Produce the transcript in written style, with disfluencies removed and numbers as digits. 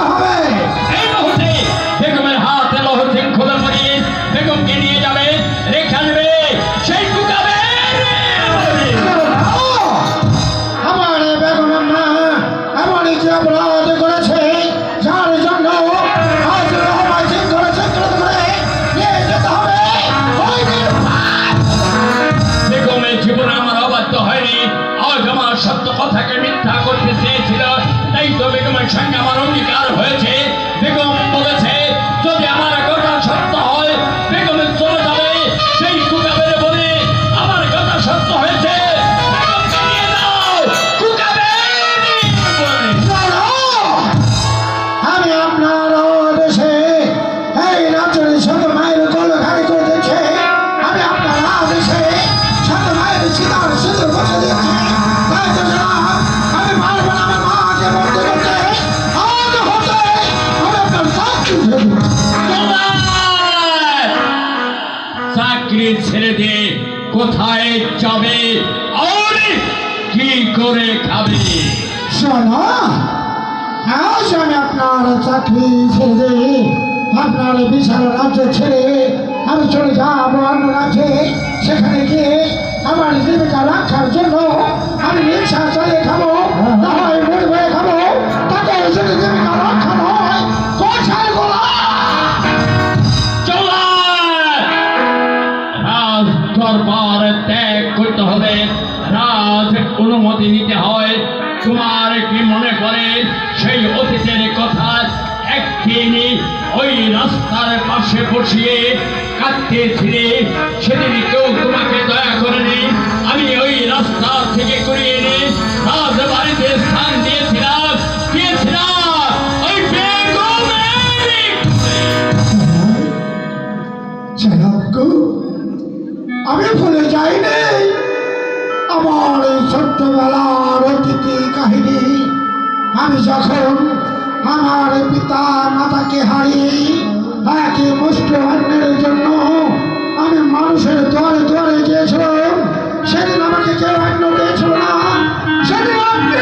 হবে? এই মুহূর্তে বেগমের হাতে লৌহ শৃঙ্খলা পরিয়ে বেগমকে নিয়ে যাবে, রেখে আসবে সেই কুকাবে। আমার বেগমের মা এমন কি অপরাধ করেছে যার জন্য আজ রহমান সিং করেছে করে নিয়ে যেতে হবে? বেগমের জীবনে আমার অবাধ্য হয়নি, আজ আমার সত্য কথাকে মিথ্যা করতে চেয়েছিল, তাই তো বেগমের সঙ্গে আমার অঙ্গীকার হয়েছে। বেগম বলেছে যদি আমার কথা সত্য হয় বেগমের চলে যাবে সেই কুকাবের বলে। আমার কথা সত্য হয়েছে, বেগমকে নিয়ে যাও কুকাবের বনে। আমি আপনার দেশে এই রাজ্যের শত মায়ের গোল খালি করে দিচ্ছে। আমি আপনার দেশে শত মায়ের সীতার সিঁদুর বসে দিচ্ছি। তাই তো জনাব, আমি পারবো না আমার মাকে বন্দি করতে। আজ হতে আমি আপনার চাকরি ছেড়ে দিচ্ছি। চাকরি ছেড়ে দিয়ে কোথায় যাবে আর কি করে খাবে? শোনো, আজ আমি আপনার চাকরি ছেড়ে দিই, আপনার বিশাল রাজ্য ছেড়ে আমি চলে যাবো অন্য রাজ্যে। সেখানে গিয়ে আমার জীবিকা রক্ষার জন্য আমি রিক্সা চালিয়ে খাবো, না হয় মুড়ি হয়ে খাবো। তাতে যদি জীবিকা রক্ষা নয় কোথায় গোলা? রাজ দরবার ত্যাগ করতে হবে, রাজ অনুমতি নিতে হয়। তোমার কি মনে করে সেই অতীতের কথা একদিন ওই রাস্তার পাশে বসিয়ে কাঁদতেছিলে, সেদিন কেউ তোমাকে দয়া করেনি? আমি ওই রাস্তা থেকে করিয়ে এনে রাজ বাড়িতে স্থান দিয়েছিলাম ওই বেগমের। জনাবগো, আমি ভুলে যাইনি আমার এই ছোট্টবেলার অতীতি কাহিনী। আমি যখন আমার পিতা মাতাকে হারিয়ে এক মুষ্টি অন্যের জন্য আমি মানুষের দুয়ারে দুয়ারে গিয়েছিলাম, সেদিন আমাকে কেউ অন্ন দিয়েছিল না। সেদিন আপনি